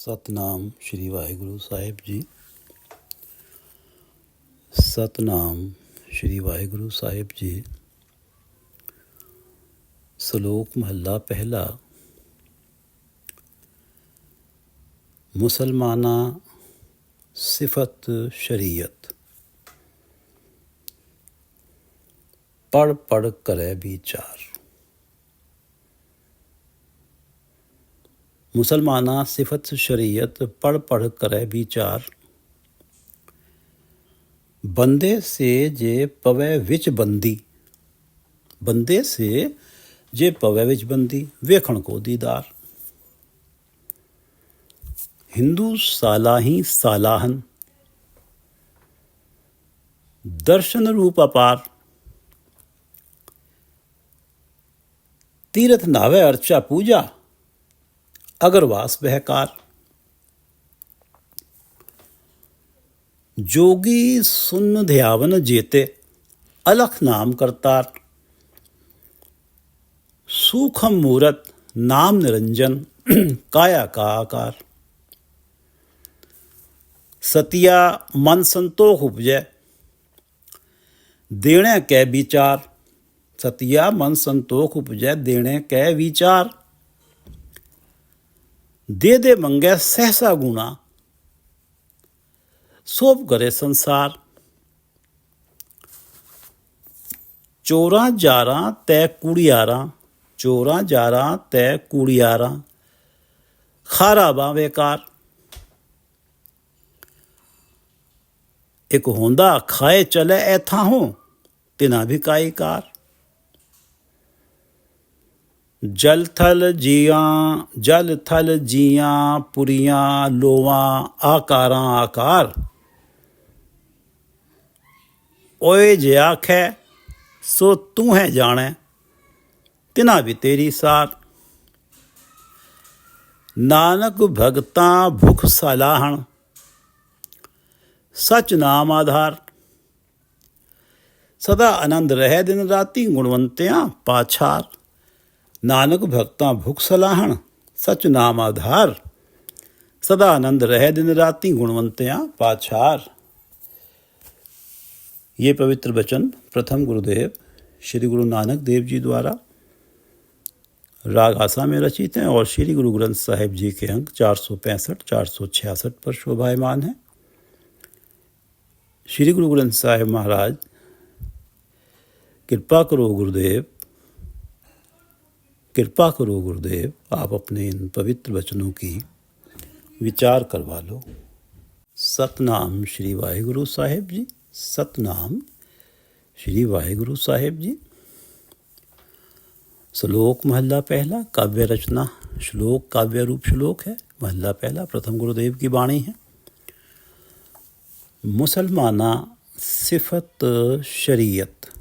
ਸਤਨਾਮ ਸ਼੍ਰੀ ਵਾਹਿਗੁਰੂ ਸਾਹਿਬ ਜੀ। ਸਤਨਾਮ ਸ਼੍ਰੀ ਵਾਹਿਗੁਰੂ ਸਾਹਿਬ ਜੀ। ਸ਼ਲੋਕ ਮਹੱਲਾ ਪਹਿਲਾ। ਮੁਸਲਮਾਨਾਂ ਸਿਫਤ ਸ਼ਰੀਅਤ, ਪੜ ਪੜ ਕਰੇ ਵਿਚਾਰ। मुसलमाना सिफत शरीयत पढ़ पढ़ करे विचार। बंदे से जे पवे विच बंदी, बंदे से जे पवे विच बंदी, वेखण को दीदार। हिंदू सालाही सालाहन, दर्शन रूप अपार। तीर्थ नावे अर्चा पूजा, अगरवास बहकार। जोगी सुन ध्यावन जेते, अलख नाम करतार। सूखम मूरत नाम निरंजन, काया का आकार। सतिया मन संतोख उपजै, देणे कै विचार। सतिया मन संतोख उपजै, देणे कै विचार। दे दे मंगै सहसा गुना, सोप करे संसार। चोरा जारा तै कूड़ियारा, चोरा जारा तै कूड़ियारा। खारा बावेकार। एक होंदा खाए चले ऐथा हो, तिना भी काई कार। जल थल जिया पुरियां लोवा आकारां आकार। ओए जे आखे सो तू है जाने, तिना भी तेरी सार। नानक भगतां भुख सलाहण, सच नाम आधार। सदा आनंद रहे दिन राती, गुणवंतियां पाछार। नानक भक्तां भुख सलाहण, सच नाम आधार। सदा आनंद रहे दिन राती, गुणवंतियां पाछार। ये पवित्र वचन प्रथम गुरुदेव श्री गुरु नानक देव जी द्वारा राग आसा में रचित हैं और श्री गुरु ग्रंथ साहिब जी के अंक 465 466 पर शोभायमान है। श्री गुरु ग्रंथ साहिब महाराज, कृपा करो गुरुदेव, कृपा करो गुरुदेव, आप अपने इन पवित्र वचनों की विचार करवा लो। सतनाम श्री वाहिगुरु साहिब जी। सतनाम श्री वाहिगुरु साहिब जी। श्लोक महला पहला, काव्य रचना। श्लोक काव्य रूप श्लोक है। महला पहला प्रथम गुरुदेव की वाणी है। मुसलमाना सिफत शरीयत।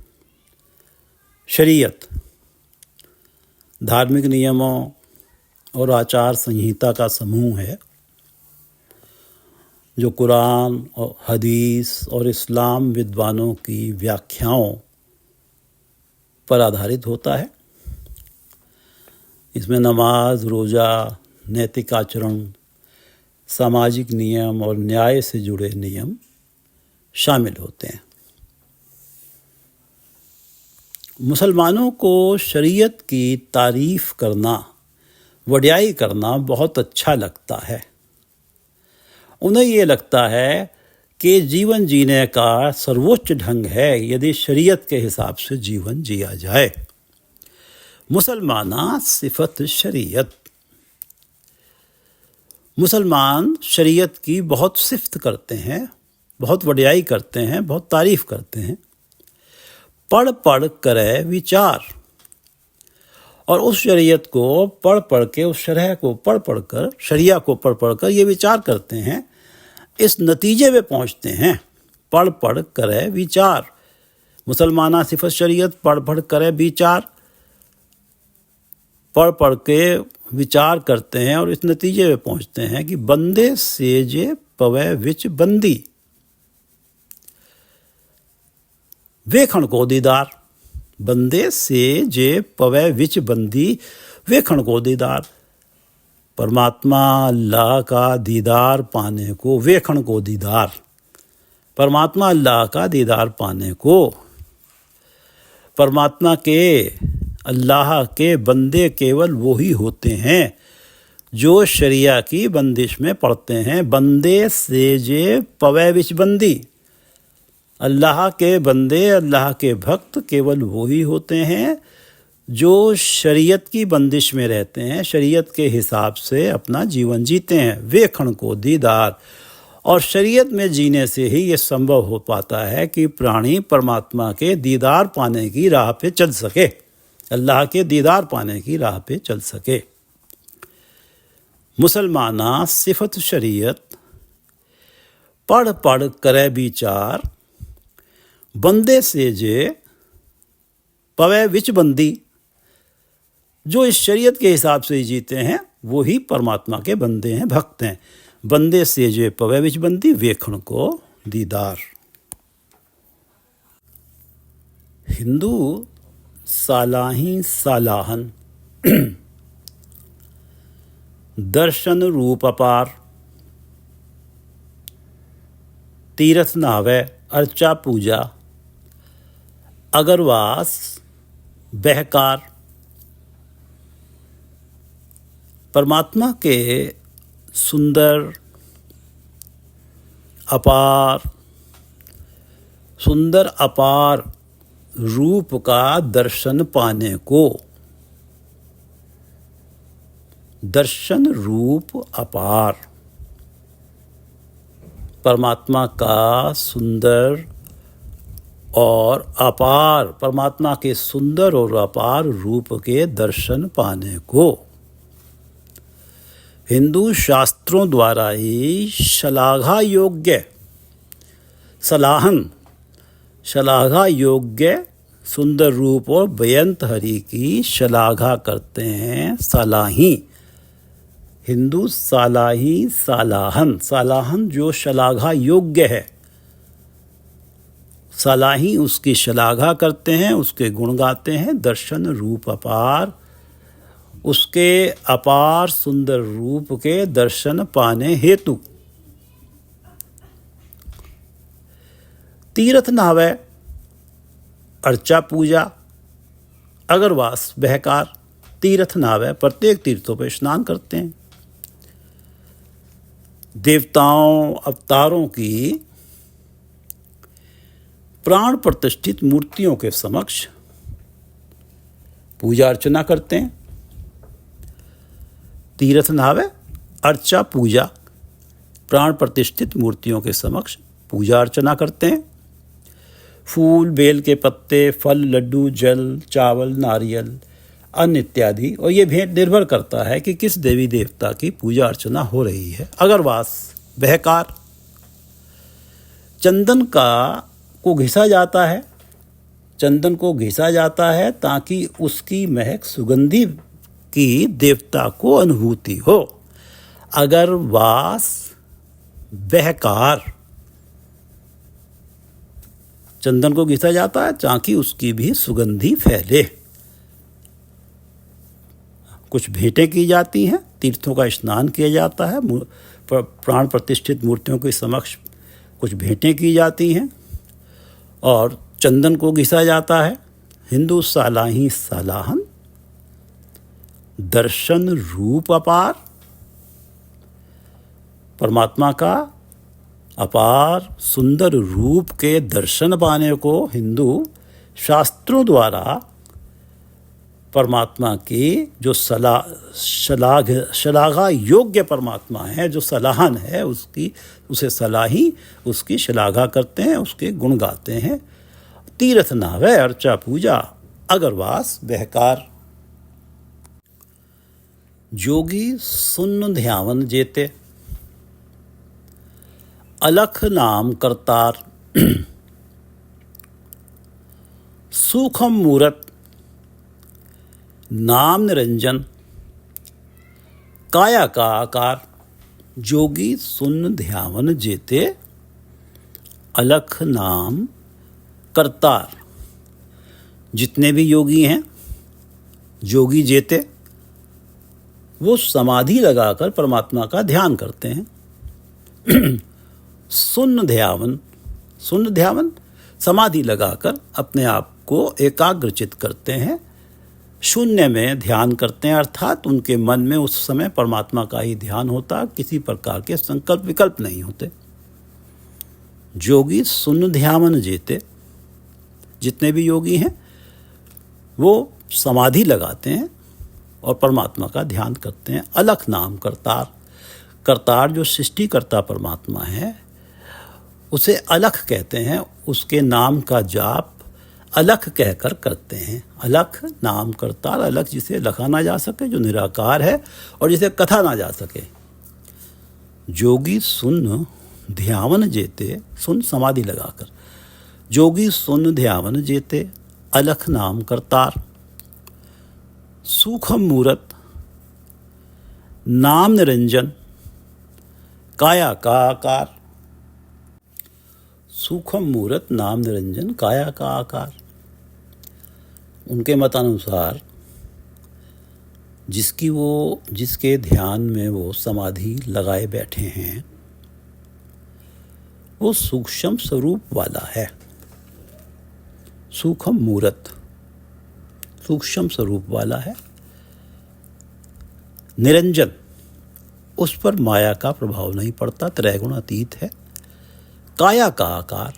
शरीयत धार्मिक नियमों और आचार संहिता का समूह है जो कुरान और हदीस और इस्लाम विद्वानों की व्याख्याओं पर आधारित होता है। इसमें नमाज, रोज़ा, नैतिक आचरण, सामाजिक नियम और न्याय से जुड़े नियम शामिल होते हैं। मुसलमानों को शरीयत की तारीफ करना, वड्याई करना बहुत अच्छा लगता है। उन्हें ये लगता है कि जीवन जीने का सर्वोच्च ढंग है यदि शरीयत के हिसाब से जीवन जिया जाए। मुसलमाना सिफत शरीयत। मुसलमान शरीयत की बहुत सिफत करते हैं, बहुत वड्याई करते हैं, बहुत तारीफ करते हैं। पढ़ पढ़ करे विचार, और उस शरीयत को पढ़ पढ़ के, उस शरह को पढ़ पढ़ कर, शरिया को पढ़ पढ़ कर ये विचार करते हैं, इस नतीजे में पहुंचते हैं। पढ़ पढ़ करे विचार। मुसलमाना सिफत शरीयत, पढ़ पढ़ करे विचार। पढ़ पढ़ के विचार करते हैं और इस नतीजे में पहुंचते हैं कि बंदे से जे पवे विच बंदी, वेखण को दीदार। बंदे से जे पवे विच बंदी, वेखण को दीदार। परमात्मा अल्लाह का दीदार पाने को, वेखण को दीदार, परमात्मा अल्लाह का दीदार पाने को, परमात्मा के, अल्लाह के बंदे केवल वो ही होते हैं जो शरिया की बंदिश में पड़ते हैं। बंदे से जे पवै विच बंदी, अल्लाह के बंदे, अल्लाह के भक्त केवल वो ही होते हैं जो शरीयत की बंदिश में रहते हैं, शरीयत के हिसाब से अपना जीवन जीते हैं। वेखण को दीदार, और शरीयत में जीने से ही ये संभव हो पाता है कि प्राणी परमात्मा के दीदार पाने की राह पे चल सके, अल्लाह के दीदार पाने की राह पे चल सके। मुसलमाना सिफत शरीयत, पढ़ पढ़ करे विचार, बंदे से जे पवै विच बंदी, जो इस शरीयत के हिसाब से ही जीते हैं वो ही परमात्मा के बंदे हैं, भक्त हैं। बंदे से जे पवै विच बंदी, वेखण को दीदार। हिंदू सालाही सालाहन, दर्शन रूप अपार, तीर्थ नावे अर्चा पूजा, अगरवास बहकार। परमात्मा के सुंदर अपार रूप का दर्शन पाने को, दर्शन रूप अपार, परमात्मा का सुंदर और अपार, परमात्मा के सुंदर और अपार रूप के दर्शन पाने को हिंदू शास्त्रों द्वारा ही शलाघा योग्य, शलाघा योग्य सुंदर रूप और बेअंत हरि की शलाघा करते हैं। सालाही, हिंदू सालाही सालाहन, सालाहन जो शलाघा योग्य है, सालाही उसकी शलाघा करते हैं, उसके गुण गाते हैं। दर्शन रूप अपार, उसके अपार सुंदर रूप के दर्शन पाने हेतु। तीर्थ नावे अर्चा पूजा, अगरवास बहकार। तीर्थ नावे, प्रत्येक तीर्थों पर स्नान करते हैं। देवताओं अवतारों की प्राण प्रतिष्ठित मूर्तियों के समक्ष पूजा अर्चना करते हैं। तीर्थ नावे अर्चा पूजा, प्राण प्रतिष्ठित मूर्तियों के समक्ष पूजा अर्चना करते हैं। फूल, बेल के पत्ते, फल, लड्डू, जल, चावल, नारियल, अन्न इत्यादि, और ये भेंट निर्भर करता है कि किस देवी देवता की पूजा अर्चना हो रही है। अगरवास बहकार, चंदन को घिसा जाता है, चंदन को घिसा जाता है ताकि उसकी महक सुगंधी की देवता को अनुभूति हो। अगरवास बहकार, चंदन को घिसा जाता है ताकि उसकी भी सुगंधी फैले। कुछ भेंटें की जाती हैं, तीर्थों का स्नान किया जाता है, प्राण प्रतिष्ठित मूर्तियों के समक्ष कुछ भेंटें की जाती हैं और चंदन को घिसा जाता है। हिंदू सालाही सालाहन, दर्शन रूप अपार, परमात्मा का अपार सुंदर रूप के दर्शन पाने को हिंदू शास्त्रों द्वारा परमात्मा की जो शलाघा योग्य परमात्मा है, जो सलाहन है, उसे सलाही, उसकी शलाघा करते हैं, उसके गुण गाते हैं। तीर्थ नावे अर्चा पूजा, अगरवास बहकार। जोगी सुन ध्यावन जेते, अलख नाम करतार। सूखम मूरत नाम निरंजन, काया का आकार। जोगी सुन ध्यावन जेते, अलख नाम करतार। जितने भी योगी हैं, जोगी जेते वो समाधि लगाकर परमात्मा का ध्यान करते हैं। शून्य ध्यान समाधि लगाकर अपने आप को एकाग्रचित करते हैं, शून्य में ध्यान करते हैं, अर्थात उनके मन में उस समय परमात्मा का ही ध्यान होता, किसी प्रकार के संकल्प विकल्प नहीं होते। योगी शून्य ध्यान जेते, जितने भी योगी हैं वो समाधि लगाते हैं और परमात्मा का ध्यान करते हैं। अलख नाम करतार जो सृष्टिकर्ता परमात्मा है उसे अलख कहते हैं, उसके नाम का जाप अलख कहकर करते हैं। अलख नाम करतार, अलख जिसे लखा ना जा सके, जो निराकार है और जिसे कथा ना जा सके। जोगी सुन ध्यान जेते, सुन समाधि लगाकर, जोगी सुन ध्यान जेते अलख नाम करतार। सूक्ष्म मूरत नाम निरंजन काया का आकार। सूक्ष्म मूरत नाम निरंजन काया का आकार। उनके मतानुसार जिसके ध्यान में वो समाधि लगाए बैठे हैं वो सूक्ष्म स्वरूप वाला है। सूक्ष्म मूरत सूक्ष्म स्वरूप वाला है। निरंजन, उस पर माया का प्रभाव नहीं पड़ता, त्रैगुणातीत है। काया का आकार,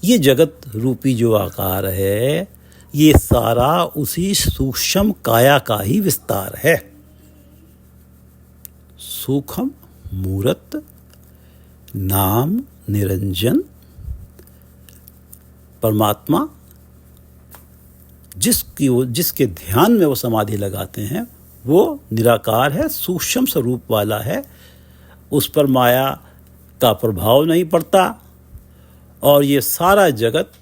ये जगत रूपी जो आकार है ये सारा उसी सूक्ष्म काया का ही विस्तार है। सूक्ष्म मूरत नाम निरंजन, परमात्मा जिसके ध्यान में वो समाधि लगाते हैं वो निराकार है, सूक्ष्म स्वरूप वाला है, उस पर माया का प्रभाव नहीं पड़ता और ये सारा जगत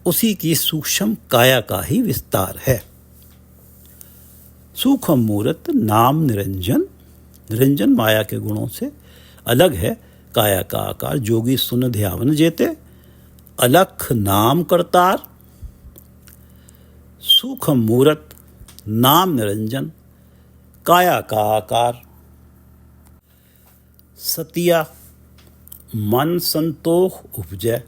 उसी की सूक्ष्म काया का ही विस्तार है। सूक्ष्म मूरत नाम निरंजन, निरंजन माया के गुणों से अलग है। काया का आकार, जोगी सुन ध्यान जेते अलख नाम करतार। सूक्ष्म मूरत नाम निरंजन काया का आकार। सतिया मन संतोष उपजय,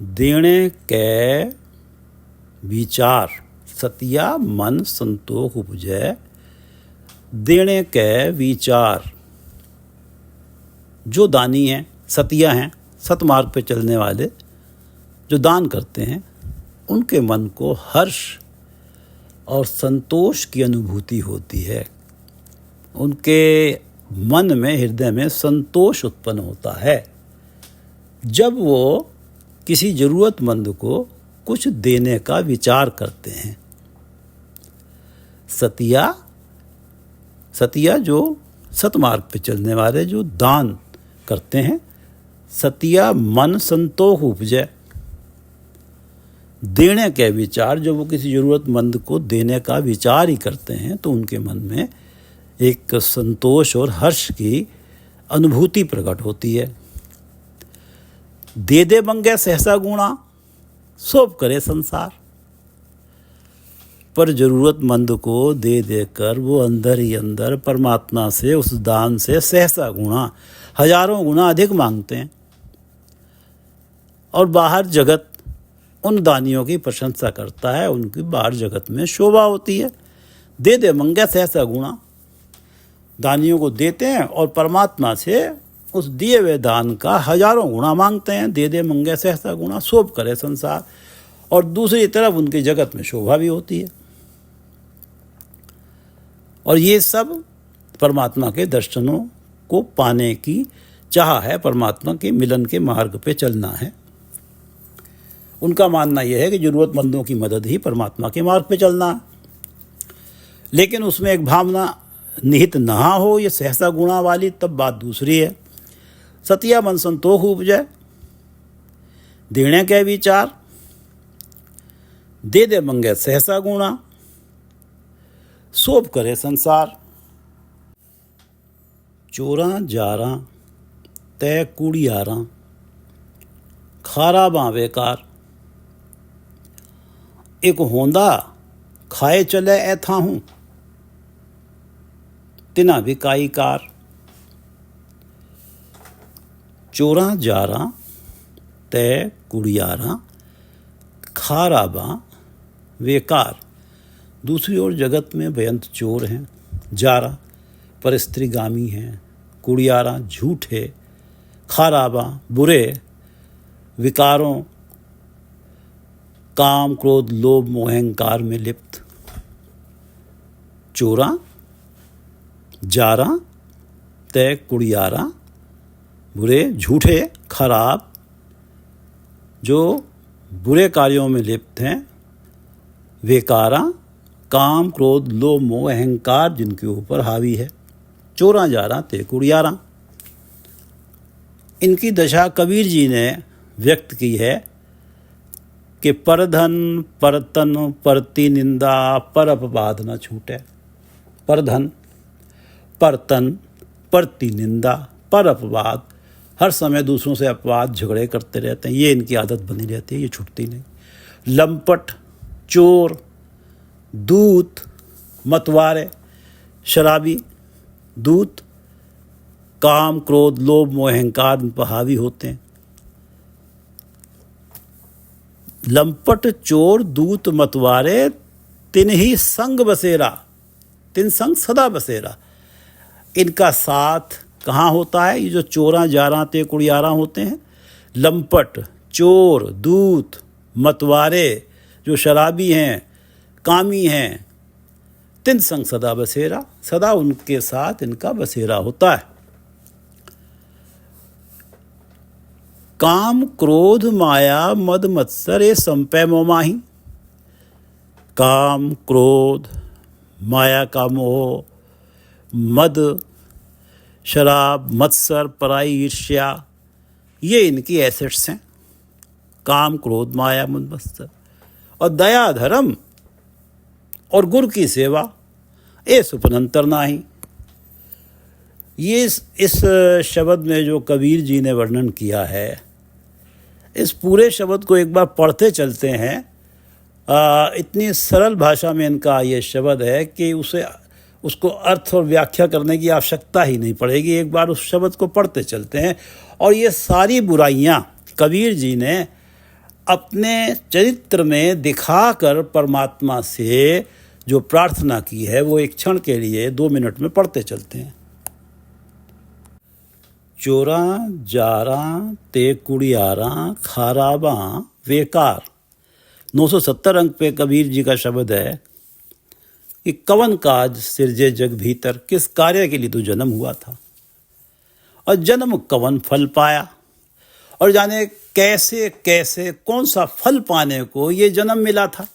देने के विचार। सतिया मन संतोष उपजय, देने के विचार। जो दानी हैं, सतिया हैं, सतमार्ग पे चलने वाले जो दान करते हैं, उनके मन को हर्ष और संतोष की अनुभूति होती है। उनके मन में, हृदय में संतोष उत्पन्न होता है जब वो किसी ज़रूरतमंद को कुछ देने का विचार करते हैं। सतिया जो सतमार्ग पे चलने वाले जो दान करते हैं, सतिया मन संतोष उपजय। देने के विचार, जब वो किसी ज़रूरतमंद को देने का विचार ही करते हैं तो उनके मन में एक संतोष और हर्ष की अनुभूति प्रकट होती है। दे मंगे सहसा गुणा, सोप करे संसार। पर ज़रूरतमंद को दे देकर वो अंदर ही अंदर परमात्मा से, उस दान से सहसा गुणा, हजारों गुना अधिक मांगते हैं और बाहर जगत उन दानियों की प्रशंसा करता है, उनकी बाहर जगत में शोभा होती है। दे मंगे सहसा गुणा, दानियों को देते हैं और परमात्मा से उस दिए हुए दान का हजारों गुना मांगते हैं। दे मंगे सहसा गुणा, शोभ करे संसार। और दूसरी तरफ उनकी जगत में शोभा भी होती है। और ये सब परमात्मा के दर्शनों को पाने की चाह है, परमात्मा के मिलन के मार्ग पे चलना है। उनका मानना यह है कि ज़रूरतमंदों की मदद ही परमात्मा के मार्ग पे चलना है। लेकिन उसमें एक भावना निहित ना हो, ये सहसा गुणा वाली, तब बात दूसरी है। सतिया मन संतोष उपजय, देने के विचार। दे मंगे सहसा गुणा, सोप करे संसार। चोरा जारा तय कूड़ियारा, खारा बां बेकार। एक होंदा खाए चले ऐथा हूँ, तिना भी काई कार। चोरा जारा तय कुड़ियारा, खाराबा वेकार। दूसरी ओर जगत में बेअंत चोर हैं, जारा परस्त्रीगामी हैं, कुड़ियारा झूठे, खाराबा बुरे, विकारों काम क्रोध लोभ मोह अहंकार में लिप्त। चोरा जारा तय कुड़ियारा, बुरे झूठे खराब, जो बुरे कार्यों में लिप्त हैं, वेकारा काम क्रोध लोभ मोह अहंकार जिनके ऊपर हावी है। चोरा जारा ते कुड़ियारा। इनकी दशा कबीर जी ने व्यक्त की है कि परधन परतन परति निंदा पर अपवाद न छूटे। परधन परतन परति निंदा पर अपवाद, हर समय दूसरों से अपवाद झगड़े करते रहते हैं, ये इनकी आदत बनी रहती है, ये छूटती नहीं। लंपट चोर दूत मतवारे शराबी, दूत काम क्रोध लोभ मोह अहंकार इन पर हावी होते हैं। लंपट चोर दूत मतवारे तिन ही संग बसेरा, तिन संग सदा बसेरा। इनका साथ कहाँ होता है? ये जो चोरा जारा ते कुड़ियारा होते हैं, लंपट चोर दूत मतवारे जो शराबी हैं कामी हैं, तिन संग सदा बसेरा, सदा उनके साथ इनका बसेरा होता है। काम क्रोध माया मद मत्सर ये संपय मोमाही। काम क्रोध माया का मोह, मद शराब मत्सर पराई ईर्ष्या, ये इनकी एसेट्स हैं। काम क्रोध माया मद मत्सर। और दया धर्म और गुरु की सेवा, ये सुपनंतर नाही। ये इस शब्द में जो कबीर जी ने वर्णन किया है, इस पूरे शब्द को एक बार पढ़ते चलते हैं। इतनी सरल भाषा में इनका ये शब्द है कि उसको अर्थ और व्याख्या करने की आवश्यकता ही नहीं पड़ेगी। एक बार उस शब्द को पढ़ते चलते हैं और ये सारी बुराइयां कबीर जी ने अपने चरित्र में दिखाकर परमात्मा से जो प्रार्थना की है, वो एक क्षण के लिए 2 मिनट में पढ़ते चलते हैं। चोरा जारा ते कुड़ियारा, खाराबा वेकार। 970 अंक पे कबीर जी का शब्द है कि कवन काज सिरजे जग भीतर, किस कार्य के लिए तू जन्म हुआ था और जन्म कवन फल पाया, और जाने कैसे कैसे कौन सा फल पाने को ये जन्म मिला था।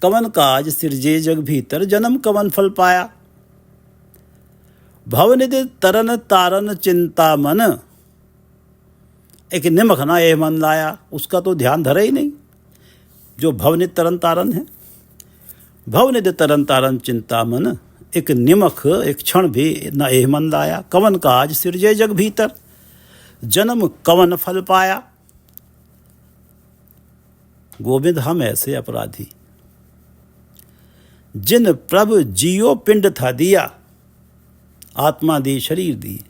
कवन काज सिरजे जग भीतर, जन्म कवन फल पाया। भवनिधि तरन तारन चिंता मन, एक निमख ना ये मन लाया, उसका तो ध्यान धरा ही नहीं। जो भवनिधि तरन तारन है, भवनिधि तरन तारन चिंता मन, एक निमख एक क्षण भी न एह मन लाया। कवन काज सिरजे जग भीतर, जन्म कवन फल पाया। गोविंद हम ऐसे अपराधी, जिन प्रभु जियो पिंड था दिया, आत्मा दी शरीर दी,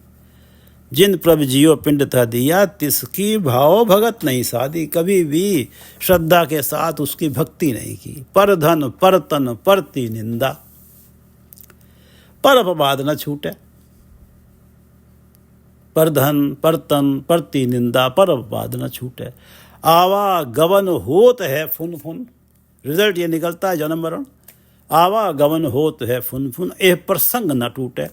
जिन प्रभु जियो पिंड था दिया, तिसकी भाव भगत नहीं साधी। कभी भी श्रद्धा के साथ उसकी भक्ति नहीं की। पर धन पर तन परति निंदा, पर अपवाद न छूटे। पर धन पर तन परति निंदा, पर अपवाद न छूटे। आवा गवन होत है फुन फुन, रिजल्ट ये निकलता है जन्म मरण। आवा गवन होत है फुन फुन, एह प्रसंग न टूटे।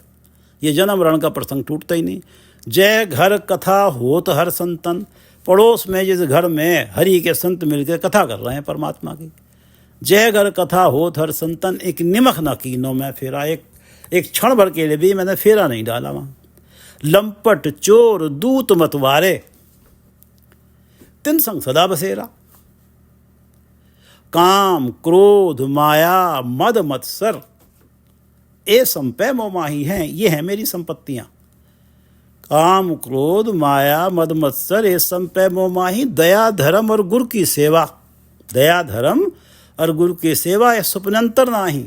ये जन्म मरण का प्रसंग टूटता ही नहीं। जय घर कथा होत हर संतन, पड़ोस में जिस घर में हरि के संत मिलकर कथा कर रहे हैं परमात्मा की, जय घर कथा होत हर संतन, एक निमख न कीनो मैं फेरा, एक क्षण भर के लिए भी मैंने फेरा नहीं डाला वहाँ। लंपट चोर दूत मतवारे, तिन संग सदा बसेरा। काम क्रोध माया मद मत्सर, ए संपय मोमाही हैं, ये हैं मेरी संपत्तियां। काम क्रोध माया मद मत्सर ए संपय मोमाही। दया धर्म और गुरु की सेवा, दया धर्म और गुरु की सेवा है सुपनंतर नाही।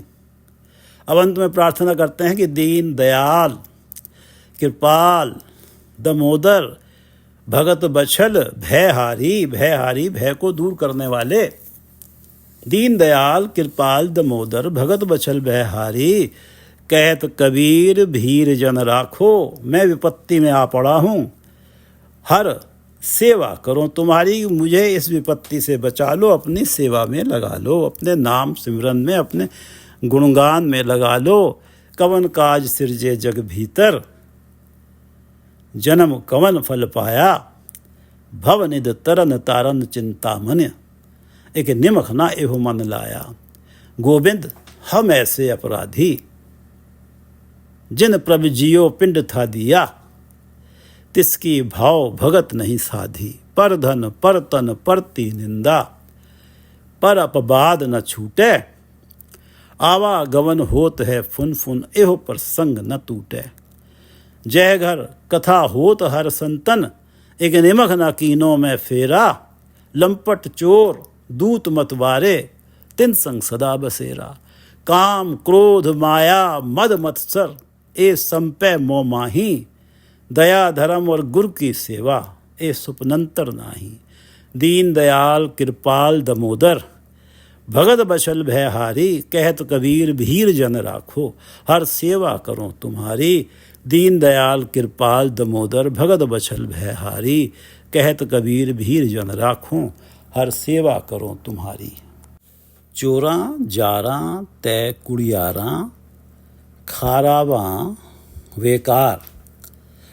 अब अंत में प्रार्थना करते हैं कि दीन दयाल कृपाल दमोदर भगत बछल भयहारी, भयहारी भय को दूर करने वाले, दीन दयाल कृपाल दमोदर भगत बछल भयहारी, कहत कबीर भीर जन राखो, मैं विपत्ति में आ पड़ा हूँ, हर सेवा करो तुम्हारी, मुझे इस विपत्ति से बचा लो, अपनी सेवा में लगा लो, अपने नाम सिमरन में, अपने गुणगान में लगा लो। कवन काज सिरजे जग भीतर, जन्म कवन फल पाया, भव निध तरन तारन चिंता मन, एक निमख ना एहो मन लाया। गोविंद हम ऐसे अपराधी, जिन प्रभु जियो पिंड था दिया, तिसकी भाव भगत नहीं साधी, पर धन पर तन परती निंदा, पर अपवाद न छूटे, आवागमन होत है फुन फुन, एहो प्रसंग न टूटे। जय घर कथा होत हर संतन, एक निमख न कीनों में फेरा, लंपट चोर दूत मतवारे, तिन संग सदा बसेरा। काम क्रोध माया मद मत्सर, ए संपय मोह माही, दया धर्म और गुरु की सेवा, ए सुपनंतर नाही। दीन दयाल कृपाल दमोदर भगत बछल भयहारी, कहत कबीर भीर जन राखो, हर सेवा करो तुम्हारी। दीन दयाल कृपाल दमोदर भगत बछल भयहारी, कहत कबीर भीर जन राखो, हर सेवा करो तुम्हारी। चोरां जारां तय कुड़ियारां खारावां वेकार,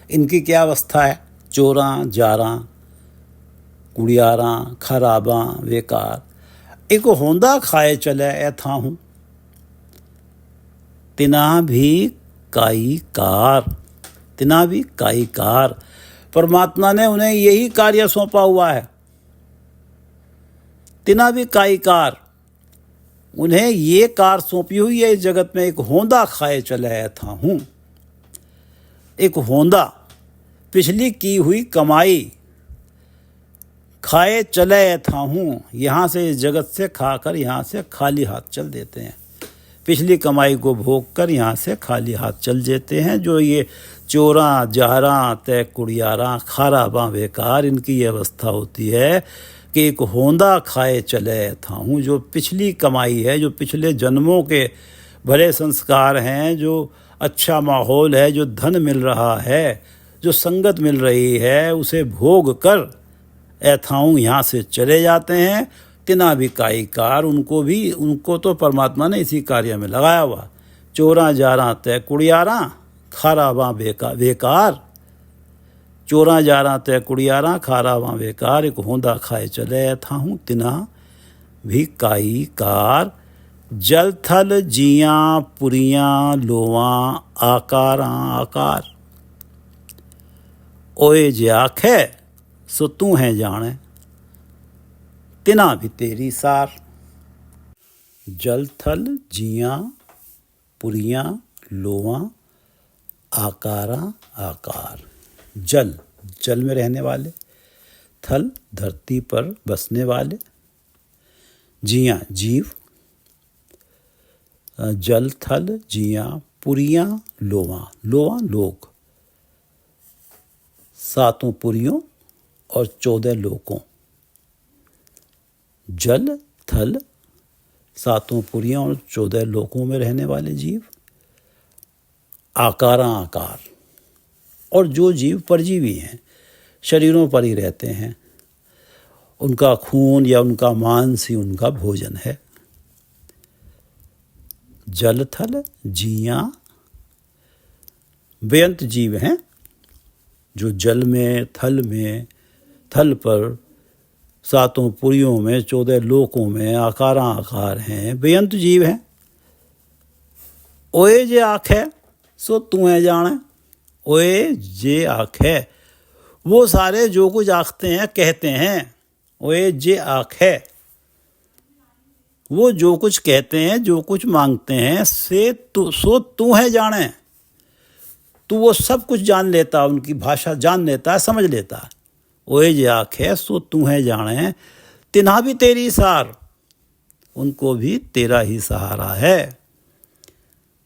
इनकी क्या अवस्था है? चोरां जारां कुड़ियारां खराबां वेकार, एक होंदा खाए चले ऐथा हूँ, तिना भी काई कार, तिना भी काई कार। परमात्मा ने उन्हें यही कार्य सौंपा हुआ है, तिना भी काई कार, उन्हें ये कार सौंपी हुई है इस जगत में, एक होंदा खाए चले ऐथा हूँ। एक होंदा पिछली की हुई कमाई खाए चले ऐथा हूँ, यहाँ से इस जगत से खाकर यहाँ से खाली हाथ चल देते हैं, पिछली कमाई को भोग कर यहाँ से खाली हाथ चल देते हैं। जो ये चोरां जारां तय कुड़ियारां खाराबां बेकार, इनकी ये अवस्था होती है कि एक होंदा खाए चले ऐथा हूँ। जो पिछली कमाई है, जो पिछले जन्मों के भले संस्कार हैं, जो अच्छा माहौल है, जो धन मिल रहा है, जो संगत मिल रही है, उसे भोग कर ऐथाऊं यहाँ से चले जाते हैं। तिना भी काई कार, उनको तो परमात्मा ने इसी कार्य में लगाया हुआ। चोरां जारां तय कुड़ियारां खारावां बेकार, चोरां जारां तय कुड़ियारां खारावां बेकार, एक होंदा खाए चले ऐथाऊं, तिना भी काई कार। जल थल जियां पुरियां लोवां आकारां आकार, ओए जे आखे सो तू है जाने, तिना भी तेरी सार। जल थल जियां पुरियां लोवां आकारां आकार। जल, जल में रहने वाले, थल धरती पर बसने वाले, जियां जीव, जल थल जियां पुरियां लोवां, लोवां लोक, सातों पुरियों और 14 लोकों। जल थल सातों पुरियों और 14 लोकों में रहने वाले जीव, आकारां आकार, और जो जीव परजीवी हैं, शरीरों पर ही रहते हैं, उनका खून या उनका मांस ही उनका भोजन है। जल थल जियां बेअंत जीव हैं, जो जल में, थल पर, सातों पुरियों में, 14 लोकों में आकारां आकार हैं, बेअंत जीव हैं। ओए जे आखे सो तू है जाने, ओए जे आखे, वो सारे जो कुछ आखते हैं, कहते हैं। ओए जे आखे, वो जो कुछ कहते हैं, जो कुछ मांगते हैं, सो तू है जाने, तू वो सब कुछ जान लेता, उनकी भाषा जान लेता है, समझ लेता है। ओए जे आखे सो तू है जाने, तिन्हा भी तेरी सार, उनको भी तेरा ही सहारा है।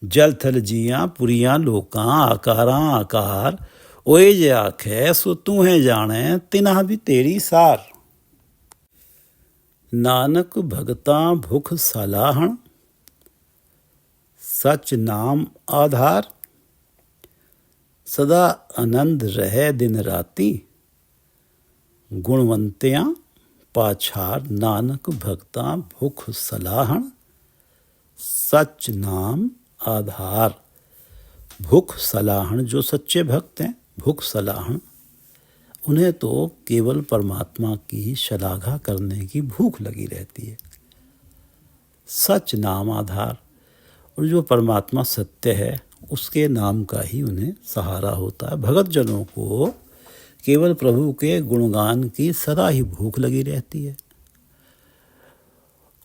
जल थल जियां पुरियां लोकां आकारां आकार, ओए जे आखे सो तू है जाने तिना भी तेरी सार। नानक भगतां भुख सलाहण, सच नाम आधार, सदा आनंद रहे दिन राती, गुणवंतियां पाछार। नानक भगतां भुख सलाहण, सच नाम आधार। भुख सलाहण, जो सच्चे भक्त हैं, भुख सलाहण, उन्हें तो केवल परमात्मा की शलाघा करने की भूख लगी रहती है। सच नाम आधार, और जो परमात्मा सत्य है उसके नाम का ही उन्हें सहारा होता है। भगत जनों को केवल प्रभु के गुणगान की सदा ही भूख लगी रहती है।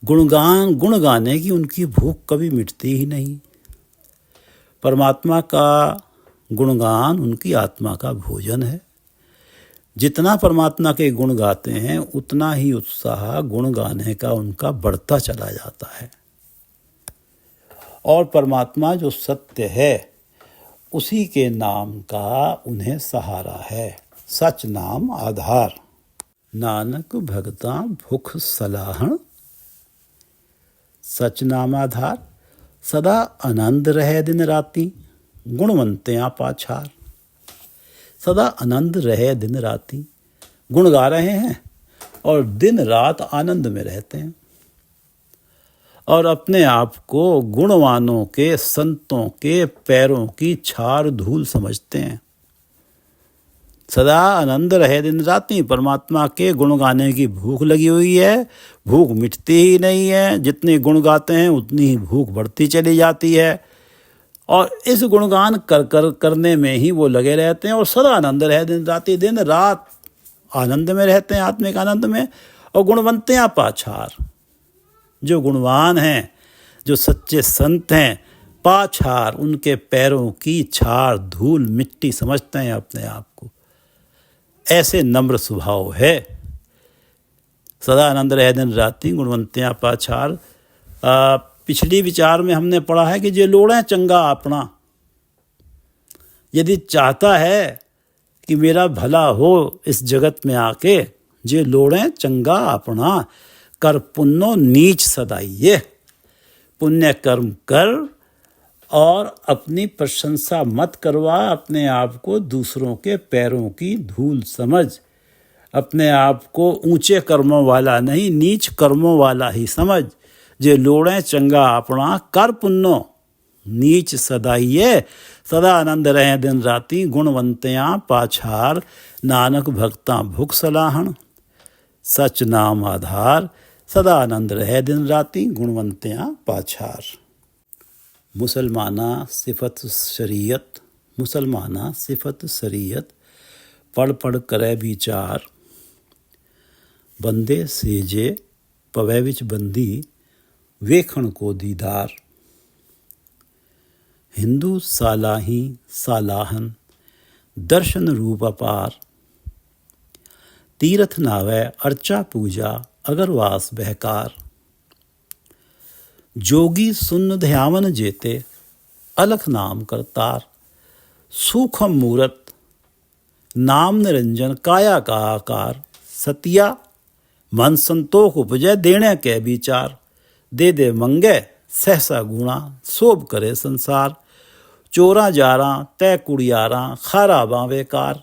गुण गाने की उनकी भूख कभी मिटती ही नहीं। परमात्मा का गुणगान उनकी आत्मा का भोजन है। जितना परमात्मा के गुण गाते हैं उतना ही उत्साह गुण गाने का उनका बढ़ता चला जाता है। और परमात्मा जो सत्य है उसी के नाम का उन्हें सहारा है। सच नाम आधार। नानक भगतां भुख सलाहण, सच नाम आधार, सदा आनंद रहे दिन राती, गुणवंतियां पाछार। सदा आनंद रहे दिन राती, गुण गा रहे हैं और दिन रात आनंद में रहते हैं और अपने आप को गुणवानों के, संतों के पैरों की छार धूल समझते हैं। सदा आनंद रहे दिन राती, परमात्मा के गुण गाने की भूख लगी हुई है। भूख मिटती ही नहीं है। जितने गुण गाते हैं उतनी ही भूख बढ़ती चली जाती है और इस गुणगान करने में ही वो लगे रहते हैं और सदा आनंद रहे दिन राती, दिन रात आनंद में रहते हैं, आत्मिक आनंद में। और गुणवंतियां पाछार, जो गुणवान हैं, जो सच्चे संत हैं, पाछार, उनके पैरों की छार धूल मिट्टी समझते हैं अपने आप को। ऐसे नम्र स्वभाव है। सदा आनंद रहे दिन राती, गुणवंतियां पाछार। पिछली विचार में हमने पढ़ा है कि जे लोड़े चंगा अपना, यदि चाहता है कि मेरा भला हो इस जगत में आके, जे लोड़े चंगा अपना, कर पुण्यो नीच सदाइये। पुण्य कर्म कर और अपनी प्रशंसा मत करवा। अपने आप को दूसरों के पैरों की धूल समझ। अपने आप को ऊंचे कर्मों वाला नहीं, नीच कर्मों वाला ही समझ। जे लोड़े चंगा अपना, कर पुण्यो नीच सदाइये। सदा आनंद रहे दिन राती, गुणवंतियां पाछार। नानक भगतां भुख सलाहण, सच नाम आधार। सदा आनंद रहे दिन राती, गुणवंतियां पाछार। मुसलमाना सिफत शरीयत, मुसलमाना सिफत शरीयत, पढ़ पढ़ करे विचार। बंदे सेजे पवै विच बंदी, वेखण को दीदार। हिंदू सालाही सालाहन, दर्शन रूप अपार। तीरथ नावै अर्चा पूजा, अगरवास बहकार। जोगी सुन ध्यावन जेते, अलख नाम करतार। सूखम मूरत नाम निरंजन, काया का आकार। सतिया मन संतोख उपजय, देने के विचार। दे दे मंगे सहसा गुणा, सोभ करे संसार। चोरा जारा तय कुड़ियारा, खारा बावेकार।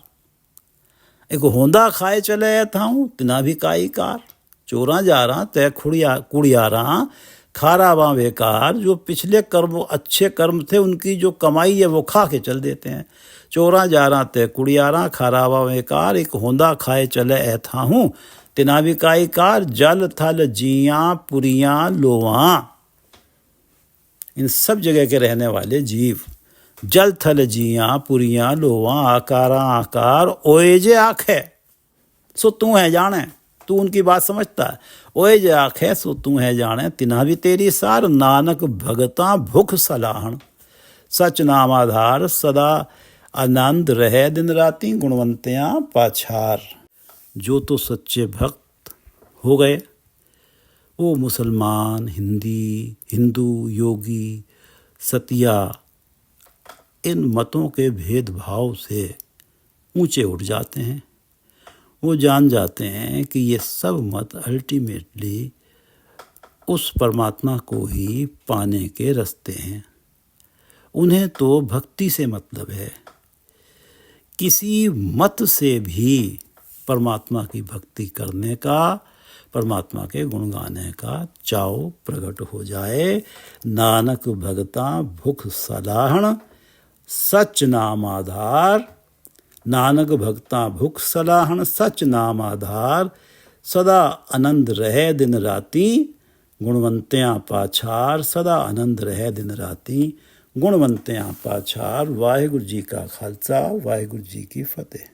एक होंदा खाए चले थाऊं, तिना भी काई कार। चोरा जारा तय कुड़ियारा, खारा बावेकार। जो पिछले कर्म अच्छे कर्म थे उनकी जो कमाई है वो खा के चल देते हैं। चोरा जारा तय कुड़ियारा, खारा बावेकार। एक होंदा खाए चले ऐथा हूँ, तिना भी काई कार। जल थल जियां पुरियां लोवां, इन सब जगह के रहने वाले जीव। जल थल जियां पुरियां लोवां, आकारा आकार। ओए जे आखे सो तू है जाने, तू उनकी बात समझता है। ओए जे आखे सो तू है जाने, तिना भी तेरी सार। नानक भगतां भुख सलाहण, सच नाम आधार। सदा आनंद रहे दिन राती, गुणवंतियां पाछार। जो तो सच्चे भक्त हो गए वो मुसलमान, हिंदू, योगी, सतिया, इन मतों के भेदभाव से ऊंचे उठ जाते हैं। वो जान जाते हैं कि ये सब मत अल्टीमेटली उस परमात्मा को ही पाने के रास्ते हैं। उन्हें तो भक्ति से मतलब है। किसी मत से भी परमात्मा की भक्ति करने का, परमात्मा के गुण गाने का चाव प्रकट हो जाए। नानक भगता भुख सलाहण सच नाम आधार। नानक भगता भुख सलाहण सच नाम आधार। सदा आनंद रहे दिन राती गुणवंतियां पाछार। सदा आनंद रहे दिन राती गुणवंतियां पाछार। वाहिगुरु जी का खालसा, वाहिगुरु जी की फतेह।